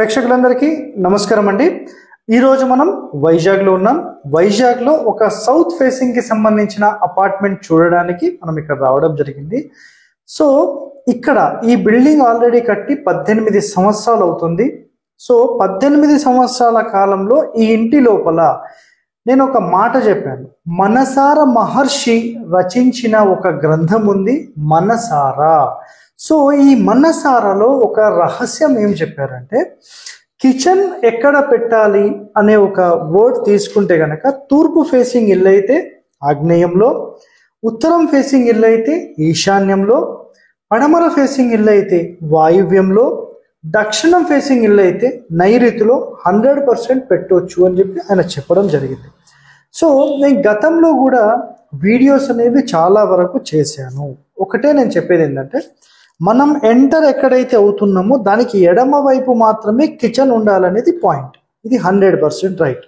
ప్రేక్షకులందరికీ నమస్కారం అండి. ఈరోజు మనం వైజాగ్లో ఉన్నాం. వైజాగ్లో ఒక సౌత్ ఫేసింగ్కి సంబంధించిన అపార్ట్మెంట్ చూడడానికి మనం ఇక్కడ రావడం జరిగింది. సో ఇక్కడ ఈ బిల్డింగ్ ఆల్రెడీ కట్టి 18 సంవత్సరాలు అవుతుంది. సో 18 సంవత్సరాల కాలంలో ఈ ఇంటి లోపల నేను ఒక మాట చెప్పాను. మనసార మహర్షి రచించిన ఒక గ్రంథం ఉంది, మనసారా. సో ఈ మనసారాలో ఒక రహస్యం ఏం చెప్పారంటే, కిచెన్ ఎక్కడ పెట్టాలి అనే ఒక వర్డ్ తీసుకుంటే కనుక తూర్పు ఫేసింగ్ ఇల్లు అయితే ఆగ్నేయంలో, ఉత్తరం ఫేసింగ్ ఇల్లు అయితే ఈశాన్యంలో, పడమర ఫేసింగ్ ఇల్లు అయితే వాయువ్యంలో, దక్షిణం ఫేసింగ్ ఇల్లు అయితే నైరుతిలో 100% పెట్టవచ్చు అని చెప్పి ఆయన చెప్పడం జరిగింది. సో నేను గతంలో కూడా వీడియోస్ అనేవి చాలా వరకు చేశాను. ఒకటే నేను చెప్పేది ఏంటంటే, మనం ఎంటర్ ఎక్కడైతే అవుతున్నామో దానికి ఎడమ వైపు మాత్రమే కిచెన్ ఉండాలనేది పాయింట్. ఇది 100% రైట్.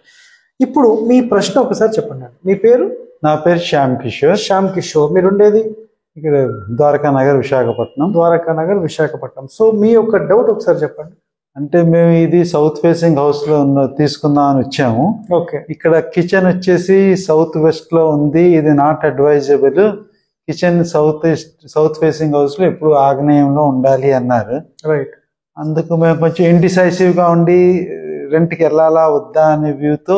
ఇప్పుడు మీ ప్రశ్న ఒకసారి చెప్పండి. మీ పేరు? నా పేరు శ్యామ్ కిషోర్. శ్యామ్ కిషోర్. మీరు ఉండేది ఇక్కడ ద్వారకా నగర్ విశాఖపట్నం. ద్వారకా నగర్ విశాఖపట్నం. సో మీ యొక్క డౌట్ ఒకసారి చెప్పండి. అంటే మేము ఇది సౌత్ ఫేసింగ్ హౌస్ లో తీసుకుందాం అని వచ్చాము. ఓకే. ఇక్కడ కిచెన్ వచ్చేసి సౌత్ వెస్ట్ లో ఉంది. ఇది not advisable. Kitchen south facing house లో ఎప్పుడు ఆగ్నేయంలో ఉండాలి అన్నారు. రైట్. అందుకు మేము కొంచెం ఇండిసైసివ్ గా ఉండి రెంట్కి వెళ్ళాలా వద్దా అనే వ్యూతో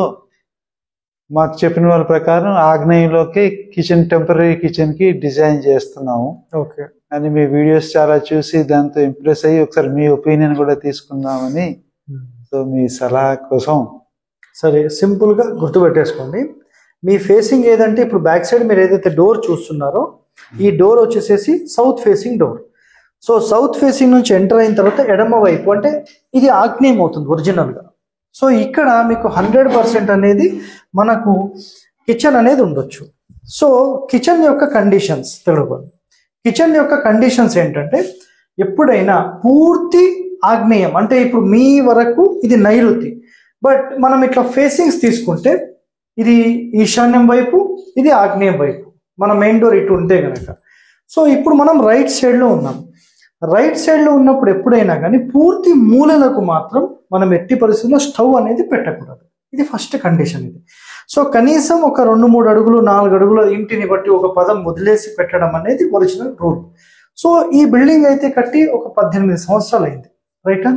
మాకు చెప్పిన వాళ్ళ ప్రకారం ఆగ్నేయంలోకి కిచెన్, టెంపరీ కిచెన్ కి డిజైన్ చేస్తున్నాము. ఓకే. అని మీ వీడియోస్ చాలా చూసి దాంతో ఇంప్రెస్ అయ్యి ఒకసారి మీ ఒపీనియన్ కూడా తీసుకుందామని, సో మీ సలహా కోసం. సరే, సింపుల్గా గుర్తుపెట్టేసుకోండి. మీ ఫేసింగ్ ఏదంటే ఇప్పుడు బ్యాక్ సైడ్ మీరు ఏదైతే డోర్ చూస్తున్నారో ఈ డోర్ వచ్చేసేసి south facing door. So south facing నుంచి ఎంటర్ అయిన తర్వాత ఎడమ వైపు అంటే ఇది ఆగ్నేయం అవుతుంది ఒరిజినల్గా. సో ఇక్కడ మీకు 100% అనేది మనకు కిచెన్ అనేది ఉండొచ్చు. సో కిచెన్ యొక్క కండిషన్స్ తెలుసుకోండి. కిచెన్ యొక్క కండిషన్స్ ఏంటంటే, ఎప్పుడైనా పూర్తి ఆగ్నేయం అంటే ఇప్పుడు మీ వరకు ఇది నైరుతి, బట్ మనం ఇట్లా ఫేసింగ్స్ తీసుకుంటే ఇది ఈశాన్యం వైపు, ఇది ఆగ్నేయం వైపు, మన మెయిన్ డోర్ ఇటు ఉంటే కనుక. సో ఇప్పుడు మనం రైట్ సైడ్లో ఉన్నాం. రైట్ సైడ్లో ఉన్నప్పుడు ఎప్పుడైనా కానీ పూర్తి మూలలకు మాత్రం మనం ఎట్టి పరిస్థితుల్లో స్టవ్ అనేది పెట్టకూడదు. ఇది ఫస్ట్ కండిషన్ ఇది. సో కనీసం ఒక 2-3 అడుగులు 4 అడుగుల ఇంటిని బట్టి ఒక పదం వదిలేసి పెట్టడం అనేది ఒరిజినల్ రూల్. సో ఈ బిల్డింగ్ అయితే కట్టి ఒక 18 సంవత్సరాలు అయింది. రైటా?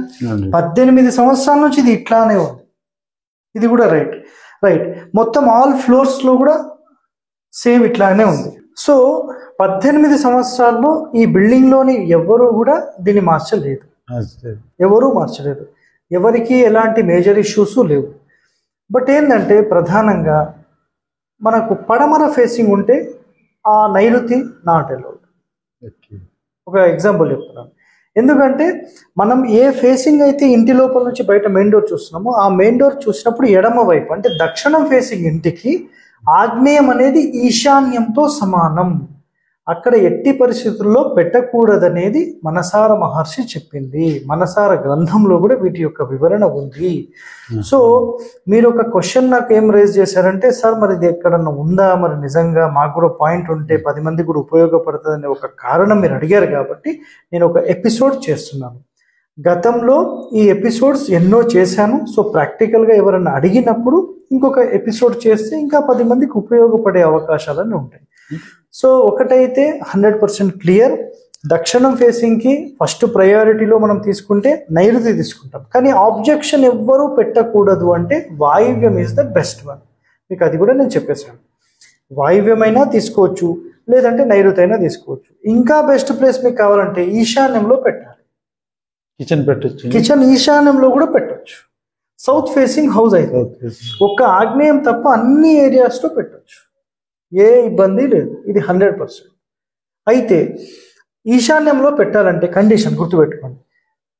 18 సంవత్సరాల నుంచి ఇది ఇట్లానే ఉంది. ఇది కూడా రైట్. మొత్తం ఆల్ ఫ్లోర్స్ లో కూడా సేమ్ ఇట్లానే ఉంది. సో 18 సంవత్సరాల్లో ఈ బిల్డింగ్ లోని ఎవరు కూడా దీన్ని మార్చలేదు. ఎవరూ మార్చలేదు. ఎవరికి ఎలాంటి మేజర్ ఇష్యూస్ లేవు. బట్ ఏంటంటే ప్రధానంగా మనకు పడమర ఫేసింగ్ ఉంటే ఆ నైరుతి నాట్ అలౌడ్. ఒక ఎగ్జాంపుల్ చెప్తున్నాను. ఎందుకంటే మనం ఏ ఫేసింగ్ అయితే ఇంటి లోపల నుంచి బయట మెయిన్ డోర్ చూస్తున్నామో ఆ మెయిన్ డోర్ చూసినప్పుడు ఎడమ వైపు అంటే దక్షిణం ఫేసింగ్ ఇంటికి ఆగ్నేయం అనేది ఈశాన్యంతో సమానం. అక్కడ ఎట్టి పరిస్థితుల్లో పెట్టకూడదనేది మనసార మహర్షి చెప్పింది. మనసార గ్రంథంలో కూడా వీటి యొక్క వివరణ ఉంది. సో మీరు ఒక క్వశ్చన్ నాకు ఏం రేజ్ చేశారంటే, సార్ మరి ఇది ఎక్కడన్నా ఉందా, మరి నిజంగా మాకు కూడా పాయింట్ ఉంటే 10 మంది కూడా ఉపయోగపడుతుంది అనే ఒక కారణం మీరు అడిగారు కాబట్టి నేను ఒక ఎపిసోడ్ చేస్తున్నాను. గతంలో ఈ ఎపిసోడ్స్ ఎన్నో చేశాను. సో ప్రాక్టికల్గా ఎవరన్నా అడిగినప్పుడు ఇంకొక ఎపిసోడ్ చేస్తే ఇంకా 10 మందికి ఉపయోగపడే అవకాశాలన్నీ ఉంటాయి. సో ఒకటైతే 100% క్లియర్, దక్షిణం ఫేసింగ్కి ఫస్ట్ ప్రయారిటీలో మనం తీసుకుంటే నైరుతి తీసుకుంటాం. కానీ ఆబ్జెక్షన్ ఎవ్వరూ పెట్టకూడదు అంటే వాయువ్యం ఈజ్ ద బెస్ట్ వన్. మీకు అది కూడా నేను చెప్పేసాను. వాయువ్యమైనా తీసుకోవచ్చు, లేదంటే నైరుతి అయినా తీసుకోవచ్చు. ఇంకా బెస్ట్ ప్లేస్ మీకు కావాలంటే ఈశాన్యంలో పెట్టాలి. కిచెన్ పెట్టచ్చు. కిచెన్ ఈశాన్యంలో కూడా పెట్టచ్చు. సౌత్ ఫేసింగ్ హౌస్ అయితే ఒక్క ఆగ్నేయం తప్ప అన్ని ఏరియాస్లో పెట్టచ్చు. ఏ ఇబ్బంది లేదు. ఇది 100%. అయితే ఈశాన్యంలో పెట్టాలంటే కండిషన్ గుర్తుపెట్టుకోండి.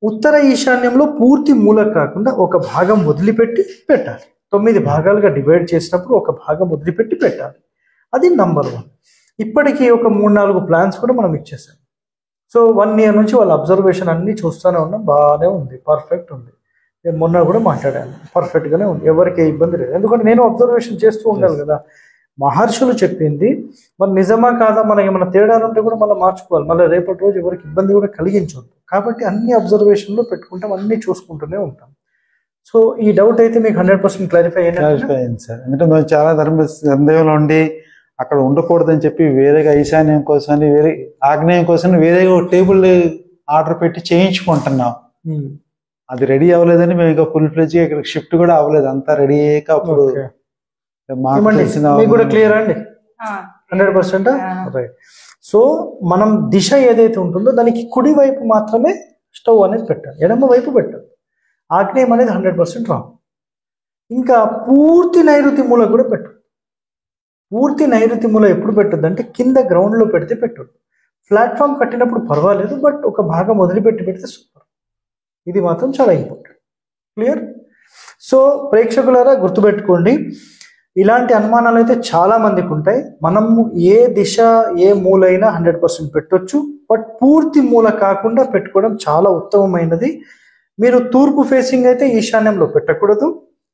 ఉత్తర ఈశాన్యంలో పూర్తి మూల కాకుండా ఒక భాగం వదిలిపెట్టి పెట్టాలి. 9 భాగాలుగా డివైడ్ చేసినప్పుడు ఒక భాగం వదిలిపెట్టి పెట్టాలి. అది నంబర్ 1. ఇప్పటికీ ఒక 3-4 ప్లాన్స్ కూడా మనం ఇచ్చేసాం. సో 1 year నుంచి వాళ్ళ అబ్జర్వేషన్ అన్నీ చూస్తూనే ఉన్నాం. బాగానే ఉంది, పర్ఫెక్ట్ ఉంది. నేను మొన్న కూడా మాట్లాడాను, పర్ఫెక్ట్గానే ఉంది. ఎవరికి ఏ ఇబ్బంది లేదు. ఎందుకంటే నేను అబ్జర్వేషన్ చేస్తూ ఉండాలి కదా. మహర్షులు చెప్పింది మరి నిజమా కాదా, మనకి ఏమైనా తేడాలు ఉంటే కూడా మళ్ళీ మార్చుకోవాలి, మళ్ళీ రేపటి రోజు ఎవరికి ఇబ్బంది కూడా కలిగించవద్దు. కాబట్టి అన్ని అబ్జర్వేషన్లో పెట్టుకుంటాం, అన్ని చూసుకుంటూనే ఉంటాం. సో ఈ డౌట్ అయితే మీకు 100% క్లారిఫై క్లారిఫై అయింది సార్. ఎందుకంటే మేము చాలా సందేహంలో ఉండి అక్కడ ఉండకూడదని చెప్పి వేరేగా ఈశాన్యం కోసం వేరే ఆగ్నేయం కోసం వేరేగా ఒక టేబుల్ ఆర్డర్ పెట్టి చేయించుకుంటున్నాం. అది రెడీ అవ్వలేదని మేము ఇంకా ఫుల్ ఫ్లెడ్జ్ ఇక్కడ షిఫ్ట్ కూడా అవ్వలేదు, అంతా రెడీ అయ్యాక అప్పుడు మీకు కూడా క్లియర్ అండి 100%. రైట్. సో మనం దిశ ఏదైతే ఉంటుందో దానికి కుడి వైపు మాత్రమే స్టవ్ అనేది పెట్టాలి, ఎడమ వైపు పెట్టాలి. ఆగ్నేయం అనేది 100% రాంగ్. ఇంకా పూర్తి నైరుతి మూల కూడా పెట్టదు. పూర్తి నైరుతి మూల ఎప్పుడు పెట్టద్దు అంటే కింద గ్రౌండ్లో పెడితే పెట్టద్దు. ప్లాట్ఫామ్ కట్టినప్పుడు పర్వాలేదు, బట్ ఒక భాగం వదిలిపెట్టి పెడితే సూపర్. ఇది మాత్రం చాలా ఇంపార్టెంట్. క్లియర్? సో ప్రేక్షకులారా గుర్తుపెట్టుకోండి, ఇలాంటి అనుమానాలు అయితే చాలా మందికి ఉంటాయి. మనము ఏ దిశ ఏ మూలైనా 100% పెట్టొచ్చు, బట్ పూర్తి మూల కాకుండా పెట్టుకోవడం చాలా ఉత్తమమైనది. మీరు తూర్పు ఫేసింగ్ అయితే ఈశాన్యంలో పెట్టకూడదు,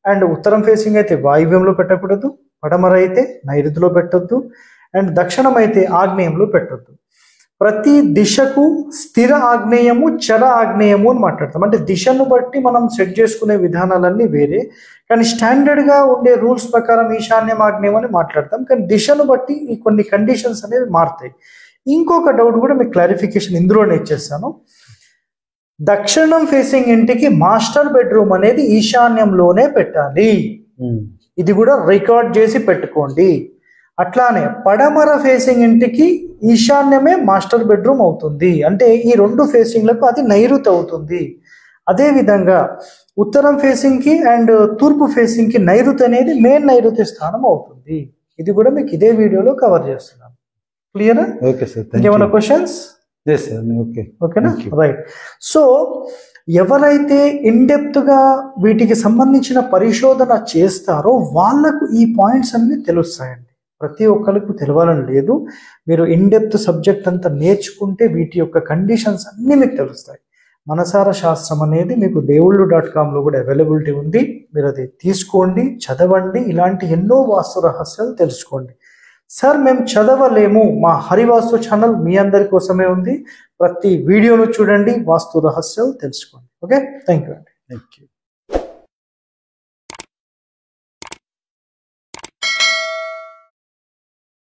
అండ్ ఉత్తరం ఫేసింగ్ అయితే వాయువ్యంలో పెట్టకూడదు, పడమర అయితే నైరుతిలో పెట్టొద్దు, అండ్ దక్షిణం అయితే ఆగ్నేయంలో పెట్టొద్దు. ప్రతి దిశకు స్థిర ఆగ్నేయము, చర ఆగ్నేయము అని మాట్లాడతాం. అంటే దిశను బట్టి మనం సెట్ చేసుకునే విధానాలన్నీ వేరే, కానీ స్టాండర్డ్గా ఉండే రూల్స్ ప్రకారం ఈశాన్యం ఆగ్నేయం అని మాట్లాడతాం. కానీ దిశను బట్టి ఈ కొన్ని కండిషన్స్ అనేవి మారుతాయి. ఇంకొక డౌట్ కూడా మీకు క్లారిఫికేషన్ ఇందులోనే ఇచ్చేస్తాను. దక్షిణం ఫేసింగ్ ఇంటికి మాస్టర్ బెడ్రూమ్ అనేది ఈశాన్యంలోనే పెట్టాలి. ఇది కూడా రికార్డ్ చేసి పెట్టుకోండి. అట్లానే పడమర ఫేసింగ్ ఇంటికి ఈశాన్యమే మాస్టర్ బెడ్రూమ్ అవుతుంది, అంటే ఈ రెండు ఫేసింగ్లకు అది నైరుతి అవుతుంది. అదేవిధంగా ఉత్తరం ఫేసింగ్కి అండ్ తూర్పు ఫేసింగ్కి నైరుతి అనేది మెయిన్ నైరుతి స్థానం అవుతుంది. ఇది కూడా మీకు ఇదే వీడియోలో కవర్ చేస్తున్నాను. క్లియరా? Okay sir. ఇంకేమైనా క్వశ్చన్స్? ఓకేనా? రైట్. సో ఎవరైతే ఇన్డెప్త్గా వీటికి సంబంధించిన పరిశోధన చేస్తారో వాళ్ళకు ఈ పాయింట్స్ అన్ని తెలుస్తాయండి. ప్రతి ఒక్కరికి తెలవాలని లేదు, మీరు ఇన్డెప్త్ సబ్జెక్ట్ అంతా నేర్చుకుంటే వీటి యొక్క కండిషన్స్ అన్నీ మీకు తెలుస్తాయి. మనసార శాస్త్రం అనేది మీకు దేవుళ్ళు.com కూడా అవైలబిలిటీ ఉంది. మీరు అది తీసుకోండి, చదవండి, ఇలాంటి ఎన్నో వాస్తు రహస్యాలు తెలుసుకోండి. సార్ మేము చదవలేము, మా హరివాస్తు ఛానల్ మీ అందరి కోసమే ఉంది. ప్రతి వీడియోను చూడండి, వాస్తు రహస్యాలు తెలుసుకోండి. ఓకే, థ్యాంక్ యూ అండి. Thank you.